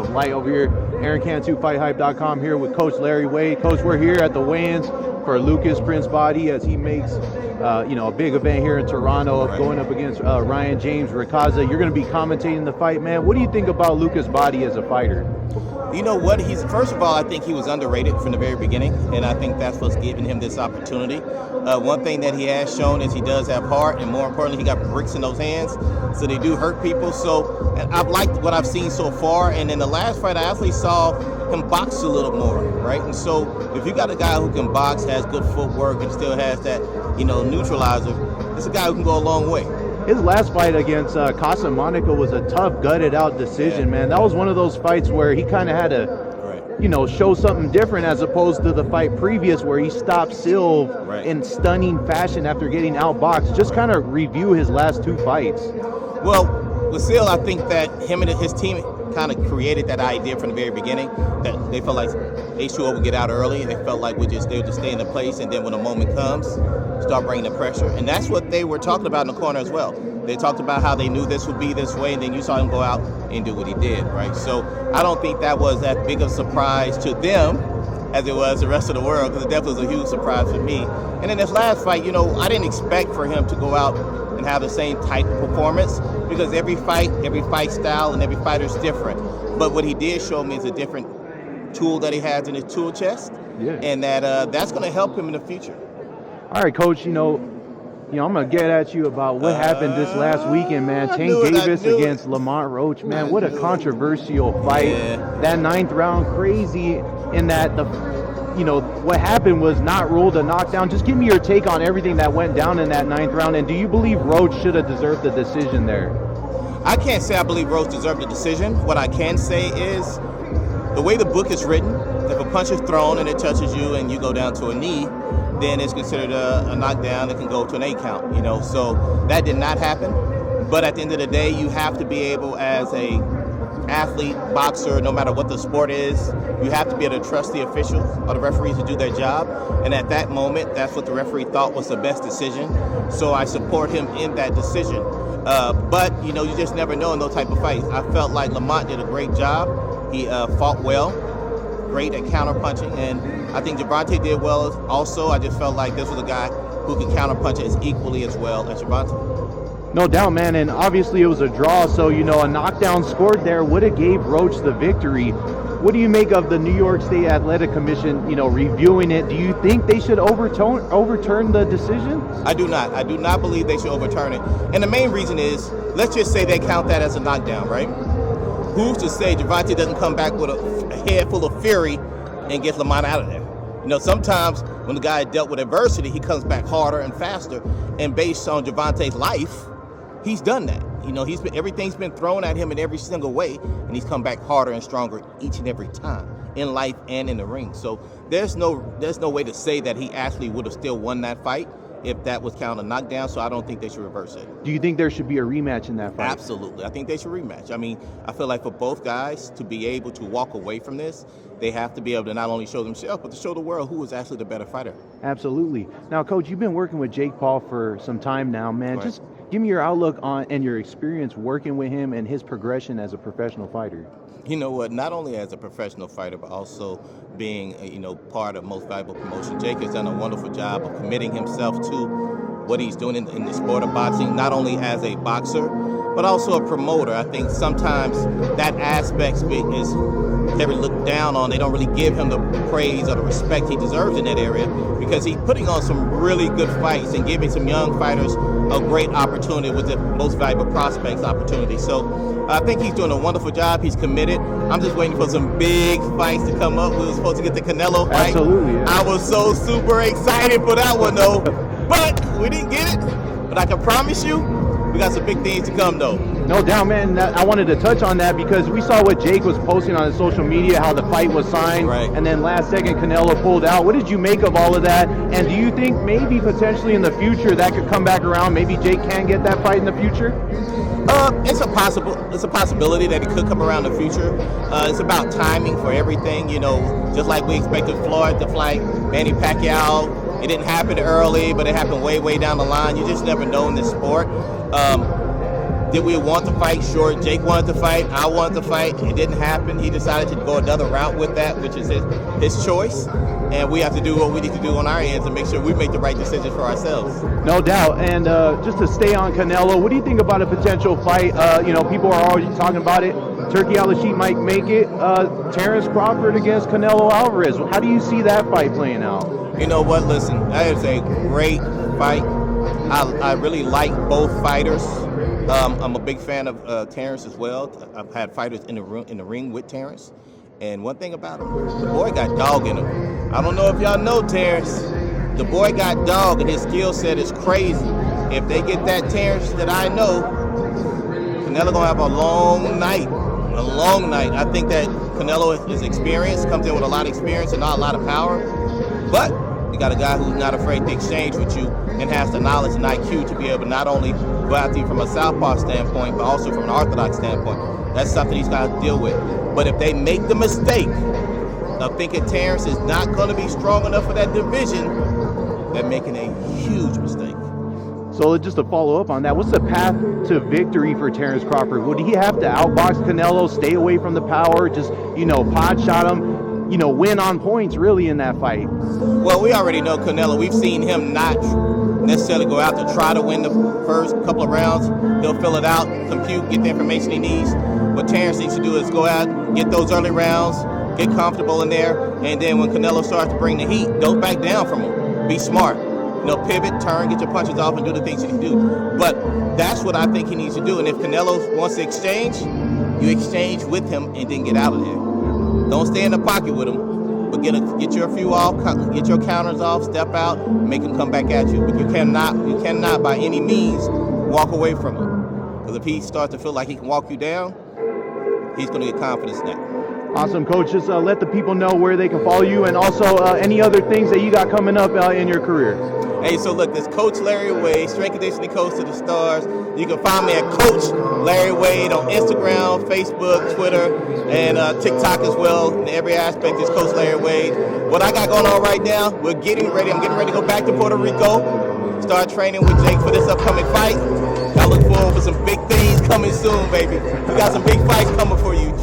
some light over here. Aaron Cantu, FightHype.com, here with Coach Larry Wade. Coach, we're here at the weigh-ins for Lucas Bahdi as he makes, a big event here in Toronto, going up against Ryan James Racaza. You're going to be commentating the fight, man. What do you think about Lucas Bahdi as a fighter? You know what? First of all, I think he was underrated from the very beginning, and I think that's what's giving him this opportunity. One thing that he has shown is he does have heart, and more importantly, he got bricks in those hands, so they do hurt people. So I've liked what I've seen so far, and in the last fight, I actually saw him box a little more, right? And so if you got a guy who can box, has good footwork, and still has that, neutralizer, it's a guy who can go a long way. His last fight against Casa Monica was a tough, gutted-out decision, man. That was one of those fights where he kind of had to, show something different as opposed to the fight previous where he stopped Silv in stunning fashion after getting outboxed. Just kind of review his last two fights. Well, with Silv, I think that him and his team kind of created that idea from the very beginning that they felt like H2O would get out early, and they felt like they would just stay in the place, and then when the moment comes, start bringing the pressure. And that's what they were talking about in the corner as well. They talked about how they knew this would be this way, and then you saw him go out and do what he did, right? So I don't think that was that big of a surprise to them as it was the rest of the world, because it definitely was a huge surprise for me. And in this last fight, I didn't expect for him to go out and have the same type of performance, because every fight style and every fighter is different. But what he did show me is a different tool that he has in his tool chest, and that's going to help him in the future. All right, Coach, I'm going to get at you about what happened this last weekend, man. Tank Davis against Lamont Roach, man. What a controversial fight. Yeah. That ninth round, crazy in that what happened was not ruled a knockdown. Just give me your take on everything that went down in that ninth round, and do you believe Roach should have deserved the decision there? I can't say I believe Roach deserved the decision. What I can say is the way the book is written, if a punch is thrown and it touches you and you go down to a knee, then it's considered a knockdown that can go to an 8 count, So that did not happen. But at the end of the day, you have to be able, as a athlete, boxer, no matter what the sport is, you have to be able to trust the officials or the referees to do their job. And at that moment, that's what the referee thought was the best decision. So I support him in that decision. But, you just never know in those type of fights. I felt like Lamont did a great job. He fought well, great at counterpunching, and I think Gervonta did well also. I just felt like this was a guy who could counterpunch as equally as well as Gervonta. No doubt, man, and obviously it was a draw, so, a knockdown scored there would have gave Roach the victory. What do you make of the New York State Athletic Commission, reviewing it? Do you think they should overturn the decision? I do not. I do not believe they should overturn it. And the main reason is, let's just say they count that as a knockdown, right? Who's to say Gervonta doesn't come back with a head full of fury and gets Lamont out of there? Sometimes when the guy dealt with adversity, he comes back harder and faster. And based on Gervonta's life, he's done that. Everything's been thrown at him in every single way, and he's come back harder and stronger each and every time in life and in the ring. So there's no way to say that he actually would have still won that fight if that was counted a knockdown, so I don't think they should reverse it. Do you think there should be a rematch in that fight? Absolutely. I think they should rematch. I feel like for both guys to be able to walk away from this, they have to be able to not only show themselves, but to show the world who is actually the better fighter. Absolutely. Now, Coach, you've been working with Jake Paul for some time now, man. Right. Just give me your outlook on and your experience working with him and his progression as a professional fighter. You know what? Not only as a professional fighter, but also being, part of Most Valuable Promotion. Jake has done a wonderful job of committing himself to what he's doing in the sport of boxing, not only as a boxer, but also a promoter. I think sometimes that aspect is very looked down on. They don't really give him the praise or the respect he deserves in that area, because he's putting on some really good fights and giving some young fighters a great opportunity with the Most Valuable Prospects opportunity. So I think he's doing a wonderful job. He's committed. I'm just waiting for some big fights to come up. We were supposed to get the Canelo fight. Absolutely. Yeah. I was so super excited for that one, though. But we didn't get it. But I can promise you, we got some big things to come, though. No doubt, man. I wanted to touch on that because we saw what Jake was posting on his social media, how the fight was signed, right, and then last second Canelo pulled out. What did you make of all of that? And do you think maybe potentially in the future that could come back around? Maybe Jake can get that fight in the future? It's a possibility that it could come around in the future. It's about timing for everything, just like we expected Floyd to fight Manny Pacquiao. It didn't happen early, but it happened way, way down the line. You just never know in this sport. Did we want to fight? Sure. Jake wanted to fight. I wanted to fight. It didn't happen. He decided to go another route with that, which is his choice. And we have to do what we need to do on our ends and make sure we make the right decisions for ourselves. No doubt. And just to stay on Canelo, what do you think about a potential fight? People are already talking about it. Turkey Al-Rashid might make it. Terrence Crawford against Canelo Alvarez. How do you see that fight playing out? You know what? Listen, that is a great fight. I really like both fighters. I'm a big fan of Terrence as well. I've had fighters in the ring with Terrence. And one thing about him, the boy got dog in him. I don't know if y'all know Terrence. The boy got dog, and his skill set is crazy. If they get that Terrence that I know, Canelo gonna have a long night. A long night. I think that Canelo is experienced, comes in with a lot of experience and not a lot of power. But you got a guy who's not afraid to exchange with you and has the knowledge and IQ to be able to not only go after you from a southpaw standpoint, but also from an orthodox standpoint. That's something he's got to deal with. But if they make the mistake of thinking Terrence is not going to be strong enough for that division, they're making a huge mistake. So just to follow up on that, what's the path to victory for Terrence Crawford? Would he have to outbox Canelo, stay away from the power, just, pod shot him, win on points really in that fight? Well, we already know Canelo. We've seen him not necessarily go out to try to win the first couple of rounds. He'll fill it out, compute, get the information he needs. What Terrence needs to do is go out, get those early rounds, get comfortable in there, and then when Canelo starts to bring the heat, don't back down from him. Be smart. Pivot, turn, get your punches off, and do the things you can do. But that's what I think he needs to do. And if Canelo wants to exchange, you exchange with him and then get out of there. Don't stay in the pocket with him, but get your few off, get your counters off, step out, make him come back at you. But you cannot by any means walk away from him. Because if he starts to feel like he can walk you down, he's going to get confidence now. Awesome, Coach. Just let the people know where they can follow you, and also any other things that you got coming up in your career. Hey, so look, this Coach Larry Wade, strength conditioning coach to the stars. You can find me at Coach Larry Wade on Instagram, Facebook, Twitter, and TikTok as well. In every aspect is Coach Larry Wade. What I got going on right now, we're getting ready. I'm getting ready to go back to Puerto Rico, start training with Jake for this upcoming fight. I look forward for some big things coming soon, baby. We got some big fights coming for you.